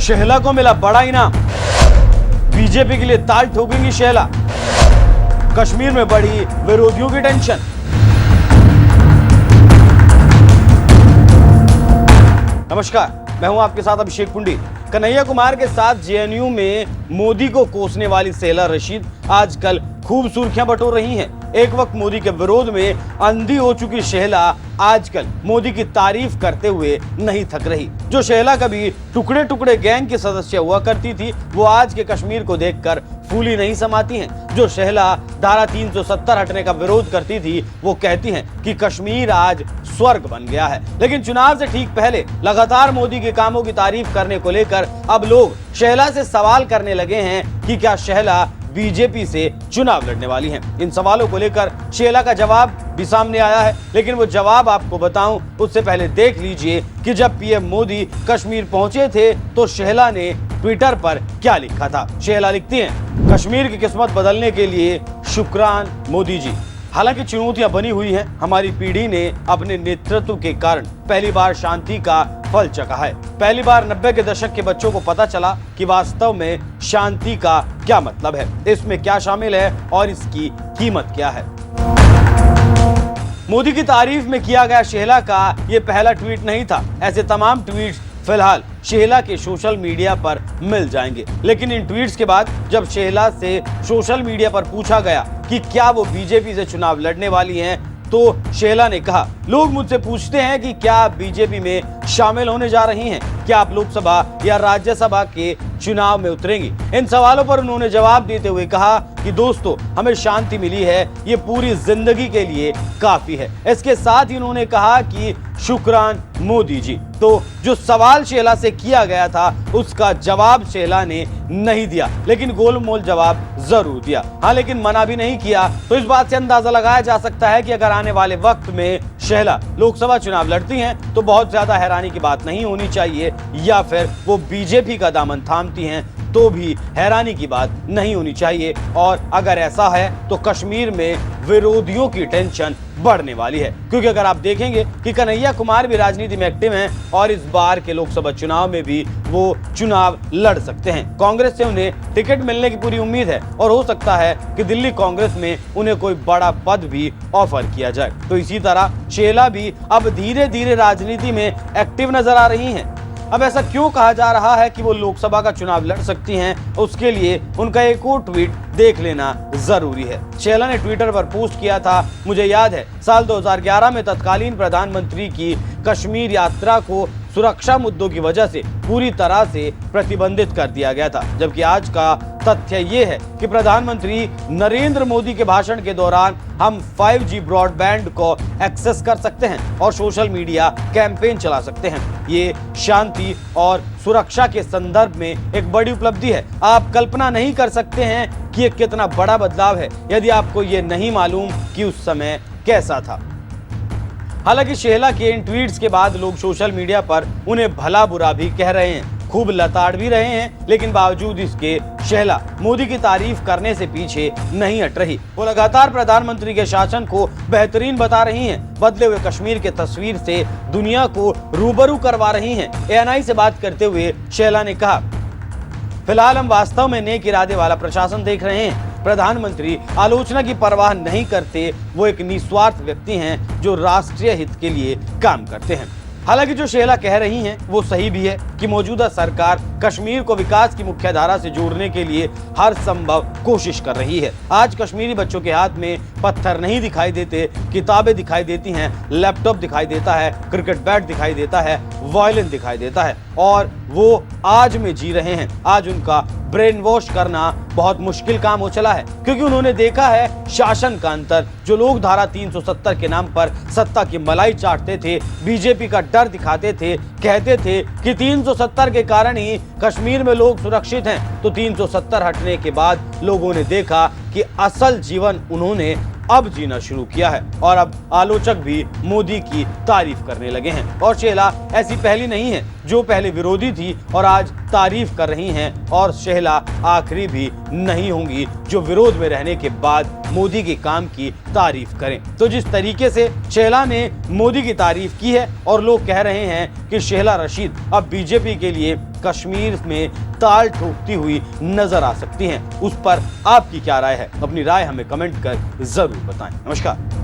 शेहला को मिला बड़ा इनाम, बीजेपी के लिए ताल ठोकेंगी शेहला। कश्मीर में बढ़ी विरोधियों की टेंशन। नमस्कार, मैं हूं आपके साथ अभिषेक पुंडी। कन्हैया कुमार के साथ जेएनयू में मोदी को कोसने वाली शेहला रशीद आजकल खूब सुर्खियां बटोर रही हैं। एक वक्त मोदी के विरोध में अंधी हो चुकी शेहला आजकल मोदी की तारीफ करते हुए नहीं थक रही। जो शेहला कभी टुकड़े टुकड़े गैंग की सदस्य हुआ करती थी, वो आज के कश्मीर को देखकर फूली नहीं समाती हैं। जो शेहला धारा 370 हटने का विरोध करती थी, वो कहती हैं कि कश्मीर आज स्वर्ग बन गया है। लेकिन चुनाव से ठीक पहले लगातार मोदी के कामों की तारीफ करने को लेकर अब लोग शेहला से सवाल करने लगे हैं कि क्या शेहला बीजेपी से चुनाव लड़ने वाली हैं। इन सवालों को लेकर शेहला का जवाब भी सामने आया है, लेकिन वो जवाब आपको बताऊं उससे पहले देख लीजिए कि जब पीएम मोदी कश्मीर पहुंचे थे तो शेहला ने ट्विटर पर क्या लिखा था। शेहला लिखती हैं, कश्मीर की किस्मत बदलने के लिए शुक्रान मोदी जी। हालांकि चुनौतियां बनी हुई हैं, हमारी पीढ़ी ने अपने नेतृत्व के कारण पहली बार शांति का फल चखा है। पहली बार 90 के दशक के बच्चों को पता चला कि वास्तव में शांति का क्या मतलब है, इसमें क्या शामिल है और इसकी कीमत क्या है। मोदी की तारीफ में किया गया शेहला का ये पहला ट्वीट नहीं था। ऐसे तमाम ट्वीट्स फिलहाल शेहला के सोशल मीडिया पर मिल जाएंगे। लेकिन इन ट्वीट्स के बाद जब शेहला से सोशल मीडिया पर पूछा गया कि क्या वो बीजेपी से चुनाव लड़ने वाली हैं, तो शेहला ने कहा, लोग मुझसे पूछते हैं कि क्या आप बीजेपी में शामिल होने जा रही हैं, क्या आप लोकसभा या राज्यसभा के चुनाव में उतरेंगी। इन सवालों पर उन्होंने जवाब देते हुए कहा कि दोस्तों, हमें शांति मिली है, ये पूरी जिंदगी के लिए काफी है। इसके साथ ही उन्होंने कहा कि शुक्रान मोदी जी। तो जो सवाल शेहला से किया गया था उसका जवाब शेहला ने नहीं दिया, लेकिन गोलमोल जवाब जरूर दिया। हाँ, लेकिन मना भी नहीं किया। तो इस बात से अंदाजा लगाया जा सकता है कि अगर आने वाले वक्त में शेहला लोकसभा चुनाव लड़ती हैं तो बहुत ज्यादा हैरानी की बात नहीं होनी चाहिए, या फिर वो बीजेपी का दामन थामती हैं तो भी हैरानी की बात नहीं होनी चाहिए। और अगर ऐसा है तो कश्मीर में विरोधियों की टेंशन बढ़ने वाली है, क्योंकि अगर आप देखेंगे कि कन्हैया कुमार भी राजनीति में एक्टिव हैं और इस बार के लोकसभा चुनाव में भी वो चुनाव लड़ सकते हैं। कांग्रेस से उन्हें टिकट मिलने की पूरी उम्मीद है और हो सकता है कि दिल्ली कांग्रेस में उन्हें कोई बड़ा पद भी ऑफर किया जाए। तो इसी तरह शेहला भी अब धीरे धीरे राजनीति में एक्टिव नजर आ रही हैं। अब ऐसा क्यों कहा जा रहा है कि वो लोकसभा का चुनाव लड़ सकती हैं, उसके लिए उनका एक और ट्वीट देख लेना जरूरी है। शेहला ने ट्विटर पर पोस्ट किया था, मुझे याद है साल 2011 में तत्कालीन प्रधानमंत्री की कश्मीर यात्रा को सुरक्षा मुद्दों की वजह से पूरी तरह से प्रतिबंधित कर दिया गया था, जबकि आज का तथ्य ये है कि प्रधानमंत्री नरेंद्र मोदी के भाषण के दौरान हम 5G ब्रॉडबैंड को एक्सेस कर सकते हैं और सोशल मीडिया कैंपेन चला सकते हैं। ये शांति और सुरक्षा के संदर्भ में एक बड़ी उपलब्धि है। आप कल्पना नहीं कर सकते हैं कि ये कितना बड़ा बदलाव है, यदि आपको ये नहीं मालूम कि उस समय कैसा था। हालांकि शेहला के इन ट्वीट्स के बाद लोग सोशल मीडिया पर उन्हें भला बुरा भी कह रहे हैं, खूब लताड़ भी रहे हैं, लेकिन बावजूद इसके शेहला मोदी की तारीफ करने से पीछे नहीं हट रही। वो लगातार प्रधानमंत्री के शासन को बेहतरीन बता रही हैं, बदले हुए कश्मीर के तस्वीर से दुनिया को रूबरू करवा रही हैं। ANI से बात करते हुए शेहला ने कहा, फिलहाल हम वास्तव में नेक इरादे वाला प्रशासन देख रहे हैं। प्रधानमंत्री आलोचना की परवाह नहीं करते, वो एक निस्वार्थ व्यक्ति हैं जो राष्ट्रीय हित के लिए काम करते हैं। हालांकि जो शेहला कह रही हैं वो सही भी है कि मौजूदा सरकार कश्मीर को विकास की मुख्यधारा से जोड़ने के लिए हर संभव कोशिश कर रही है। आज कश्मीरी बच्चों के हाथ में पत्थर नहीं दिखाई देते, किताबें दिखाई देती हैं, लैपटॉप दिखाई देता है, क्रिकेट बैट दिखाई देता है, वायलिन दिखाई देता है, और वो आज में जी रहे हैं। आज उनका ब्रेन वॉश करना बहुत मुश्किल काम हो चला है, क्योंकि उन्होंने देखा है शासन का अंतर। जो लोग धारा 370 के नाम पर सत्ता की मलाई चाटते थे, बीजेपी का डर दिखाते थे, कहते थे कि 370 के कारण ही कश्मीर में लोग सुरक्षित हैं, तो 370 हटने के बाद लोगों ने देखा कि असल जीवन उन्होंने अब जीना शुरू किया है, और अब आलोचक भी मोदी की तारीफ करने लगे हैं। और शेहला ऐसी पहली नहीं है जो पहले विरोधी थी और आज तारीफ कर रही हैं, और शेहला आखिरी भी नहीं होंगी जो विरोध में रहने के बाद मोदी के काम की तारीफ करें। तो जिस तरीके से शेहला ने मोदी की तारीफ की है और लोग कह रहे हैं कि शेहला रशीद अब बीजेपी के लिए कश्मीर में ताल ठोकती हुई नजर आ सकती हैं। उस पर आपकी क्या राय है? अपनी राय हमें कमेंट कर जरूर बताएं। नमस्कार।